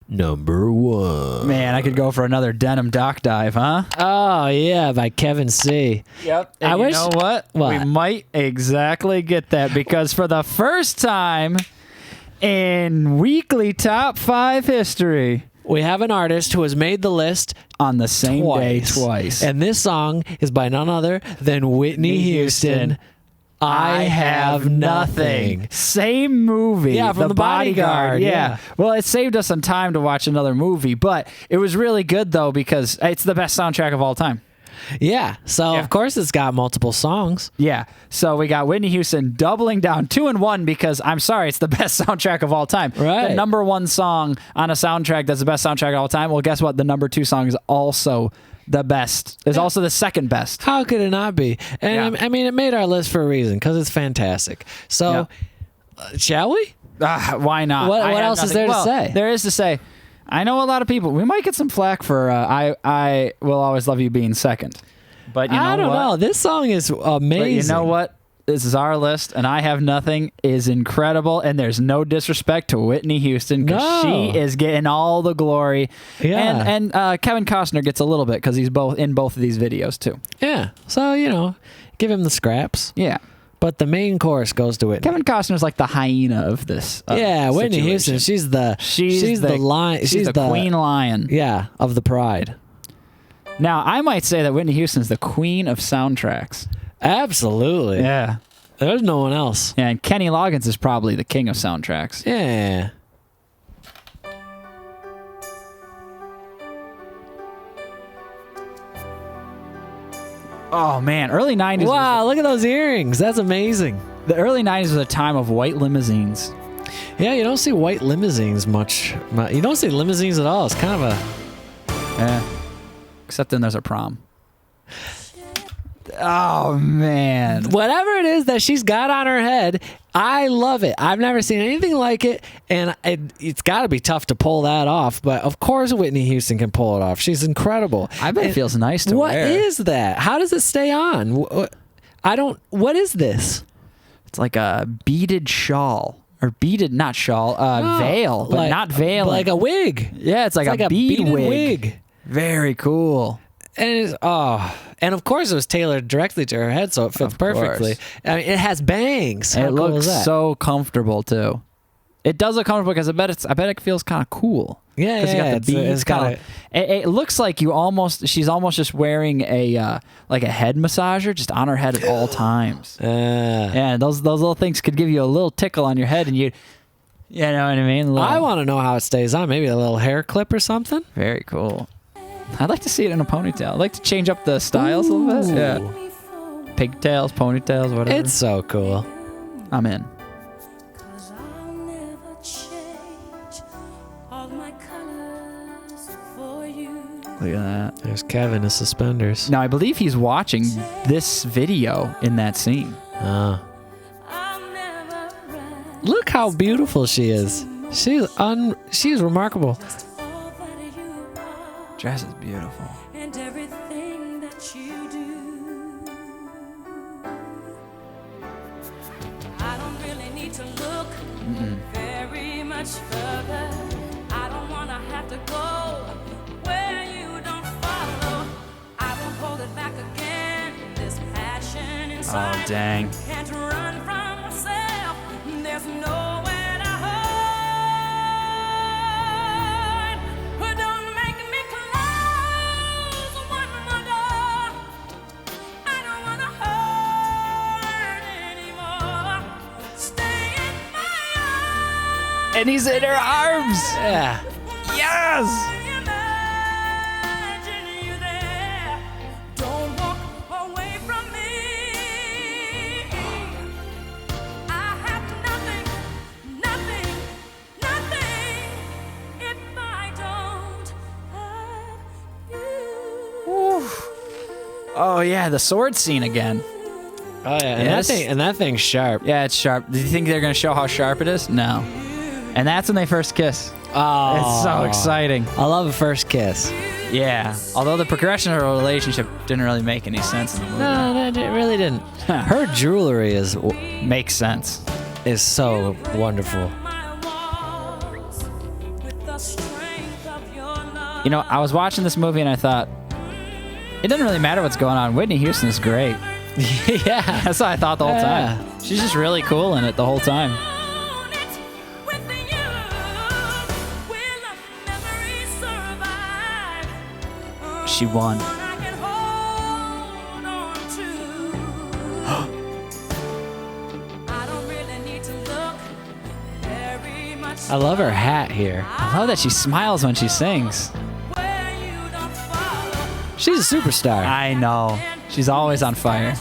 number 1. Man, I could go for another Denim Dock Dive, huh? Oh, yeah, by Kevin C. Yep. And I you wish. know what? We might exactly get that because for the first time in weekly top 5 history, we have an artist who has made the list on the same day twice. And this song is by none other than Whitney Houston. I Have Nothing. Same movie. Yeah, from The Bodyguard. Yeah. Well, it saved us some time to watch another movie, but it was really good, though, because it's the best soundtrack of all time. Yeah. So, of course, it's got multiple songs. Yeah. So we got Whitney Houston doubling down 2-1 because, I'm sorry, it's the best soundtrack of all time. Right. The number 1 song on a soundtrack that's the best soundtrack of all time. Well, guess what? The number 2 song is also the best. It's also the second best. How could it not be? And I mean, it made our list for a reason because it's fantastic. So, shall we? Why not? What else is there to say? There is to say. I know a lot of people. We might get some flack for I Will Always Love You being second. But you know I don't know. This song is amazing. But you know what? This is our list, and I Have Nothing is incredible, and there's no disrespect to Whitney Houston because she is getting all the glory. Yeah. And Kevin Costner gets a little bit because he's in both of these videos, too. Yeah. So, give him the scraps. Yeah. But the main chorus goes to Whitney. Kevin Costner's like the hyena of this. Whitney Houston. She's the lion. She's the queen lion. Yeah, of the pride. Now, I might say that Whitney Houston's the queen of soundtracks. Absolutely. Yeah. There's no one else. Yeah, and Kenny Loggins is probably the king of soundtracks. Yeah. Oh, man. Early 90s. Wow, look at those earrings. That's amazing. The early 90s was a time of white limousines. Yeah, you don't see white limousines much. You don't see limousines at all. It's kind of a... Yeah. Except then there's a prom. Oh, man. Whatever it is that she's got on her head, I love it. I've never seen anything like it, and it's got to be tough to pull that off, but of course Whitney Houston can pull it off. She's incredible. I bet it feels nice to wear. What is that? How does it stay on? What is this? It's like a beaded shawl. Or beaded, not shawl, veil, but not veil. Like a wig. Yeah, it's like a beaded wig. Very cool. And and of course it was tailored directly to her head, so it fits perfectly. I mean, it has bangs. It looks so comfortable too. It does look comfortable because I bet it feels kind of cool. Yeah, you got the beads. It looks like she's almost just wearing a like a head massager just on her head at all times. And those little things could give you a little tickle on your head, and you know what I mean. I want to know how it stays on. Maybe a little hair clip or something. Very cool. I'd like to see it in a ponytail. I'd like to change up the styles a little bit. Yeah. Pigtails, ponytails, whatever. It's so cool. I'm in. Look at that. There's Kevin in his suspenders. Now, I believe he's watching this video in that scene. Look how beautiful she is. She's remarkable. Dress is beautiful. And everything that you do. I don't really need to look very much further. I don't want to have to go where you don't follow. I won't hold it back again. This passion inside. Oh, dang. Can't run from myself. There's nowhere to hide. But don't make me close one more door. I don't want to hurt anymore. Stay in my arms. And he's in her arms. Yeah. Yes. Imagine you there. Don't walk away from me. I have nothing if I don't have you. Oh, yeah, the sword scene again. Oh yeah, and that thing's sharp. Yeah, it's sharp. Do you think they're going to show how sharp it is? No. And that's when they first kiss. Oh, It's so exciting. I love a first kiss. Yeah. Although the progression of her relationship didn't really make any sense in the movie. No, it really didn't. Her jewelry Makes sense. is so wonderful. My walls with a stranger. You know, I was watching this movie and I thought, it doesn't really matter what's going on. Whitney Houston is great. Yeah. That's what I thought the whole time. She's just really cool in it the whole time. She won. I love her hat here. I love that she smiles when she sings. She's a superstar. I know. She's always on fire.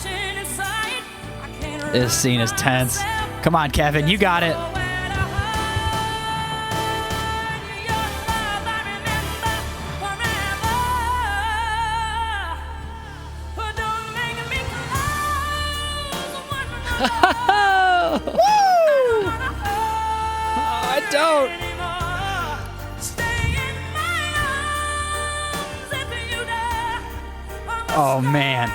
This scene is tense. Come on, Kevin, you got it. I don't. Oh, man.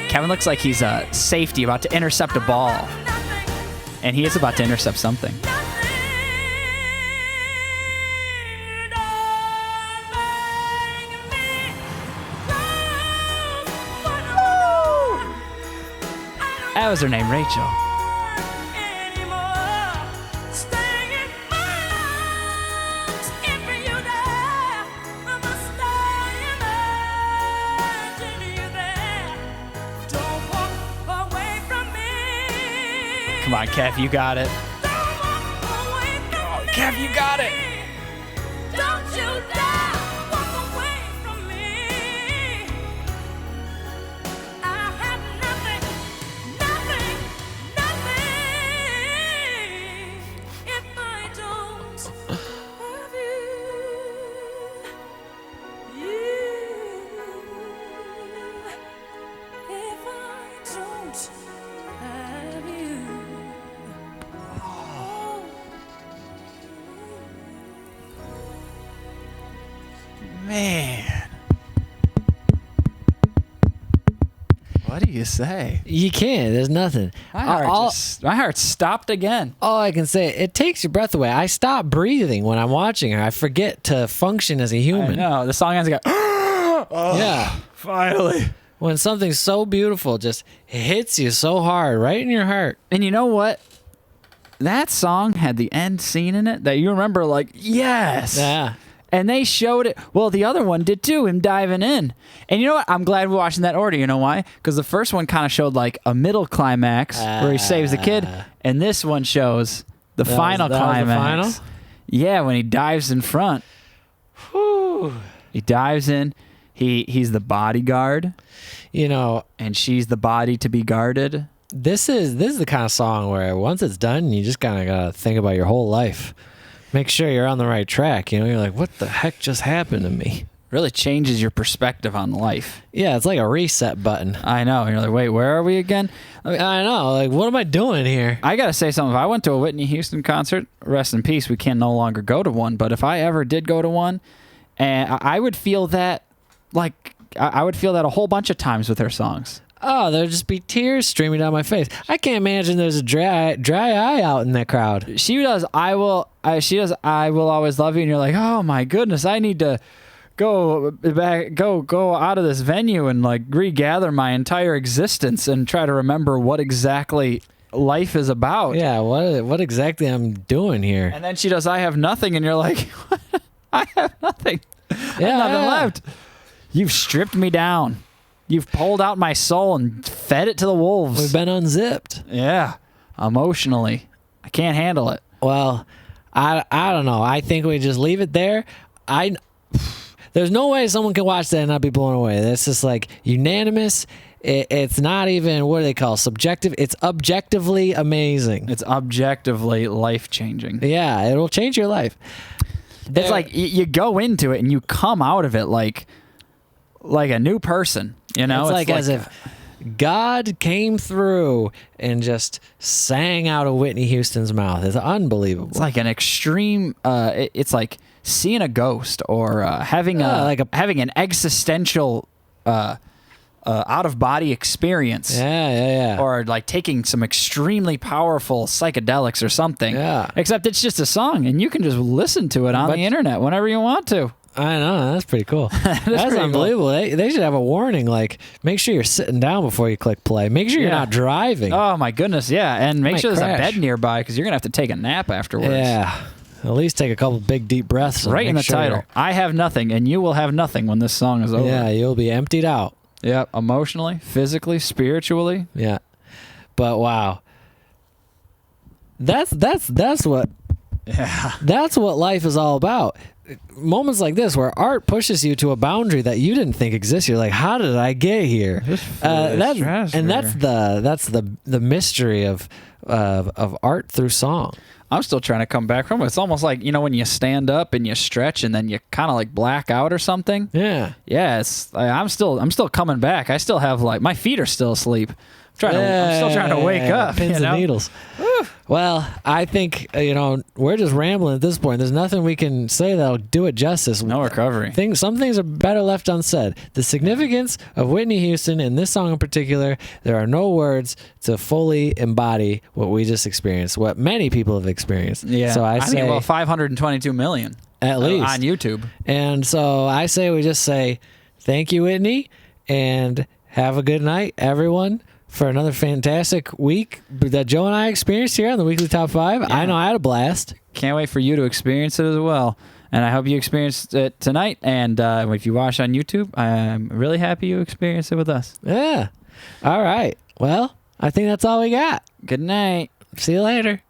Kevin looks like he's a safety about to intercept a ball. And he is about to intercept something. That was her name, Rachel. Come on, Kev, you got it. Oh, Kev, you got it. Don't you dare walk away from me. I have nothing if I don't have you. If I don't have you. Man. What do you say? You can't. There's nothing. My heart stopped again. All I can say, it takes your breath away. I stop breathing when I'm watching her. I forget to function as a human. I know. The song ends and go, oh, yeah. Finally. When something so beautiful just hits you so hard, right in your heart. And you know what? That song had the end scene in it that you remember like, yes. Yeah. And they showed it. Well, the other one did too, him diving in. And you know what? I'm glad we're watching that order. You know why? Because the first one kind of showed like a middle climax where he saves the kid. And this one shows the final climax. Was the final? Yeah, when he dives in front. Whew. He dives in. He's the bodyguard. You know, and she's the body to be guarded. This is the kind of song where once it's done, you just kind of got to think about your whole life. Make sure you're on the right track. You know, you're like, what the heck just happened to me? Really changes your perspective on life. Yeah, it's like a reset button. I know. And you're like, wait, where are we again? I know. Like, what am I doing here? I got to say something. If I went to a Whitney Houston concert, rest in peace, we can no longer go to one. But if I ever did go to one, and I would feel that, like, I would feel that a whole bunch of times with her songs. Oh, there'd just be tears streaming down my face. I can't imagine there's a dry eye out in that crowd. She does, I Will Always Love You, and you're like, oh my goodness, I need to go back, go out of this venue and like regather my entire existence and try to remember what exactly life is about. Yeah, what exactly I'm doing here. And then she does, I Have Nothing, and you're like, I have nothing. Yeah, nothing left. You've stripped me down. You've pulled out my soul and fed it to the wolves. We've been unzipped. Yeah, emotionally. I can't handle it. Well, I don't know. I think we just leave it there. There's no way someone can watch that and not be blown away. That's just like unanimous. It's not even, what do they call, subjective? It's objectively amazing. It's objectively life-changing. Yeah, it'll change your life. It's like you go into it and you come out of it like a new person. You know, it's like as if God came through and just sang out of Whitney Houston's mouth. It's unbelievable. It's like an extreme. It's like seeing a ghost or having an existential out of body experience. Yeah. Or like taking some extremely powerful psychedelics or something. Yeah. Except it's just a song, and you can just listen to it on the internet whenever you want to. I know, that's pretty cool. That's pretty unbelievable. cool. They should have a warning, like, make sure you're sitting down before you click play. Make sure you're not driving. Oh, my goodness, yeah. And make sure there's crash. a bed nearby, because you're going to have to take a nap afterwards. Yeah. At least take a couple big, deep breaths. Right in the title. I have nothing, and you will have nothing when this song is over. Yeah, you'll be emptied out. Yeah, emotionally, physically, spiritually. Yeah. But wow. That's what that's what life is all about. Moments like this where art pushes you to a boundary that you didn't think exists. You're like, how did I get here? That's the mystery of art through song. I'm still trying to come back from it. It's almost like, when you stand up and you stretch and then you kind of like black out or something. Yeah. Yeah, I'm still coming back. I still have my feet are still asleep. I'm still trying to wake up. Pins and needles. Well, I think, we're just rambling at this point. There's nothing we can say that'll do it justice. No recovery. Some things are better left unsaid. The significance of Whitney Houston in this song in particular, there are no words to fully embody what we just experienced, what many people have experienced. Yeah. So I say, 522 million. At least. On YouTube. And so I say we just say, thank you, Whitney, and have a good night, everyone, for another fantastic week that Joe and I experienced here on the Weekly Top 5. Yeah. I know I had a blast. Can't wait for you to experience it as well. And I hope you experienced it tonight. And if you watch on YouTube, I'm really happy you experienced it with us. Yeah. All right. Well, I think that's all we got. Good night. See you later.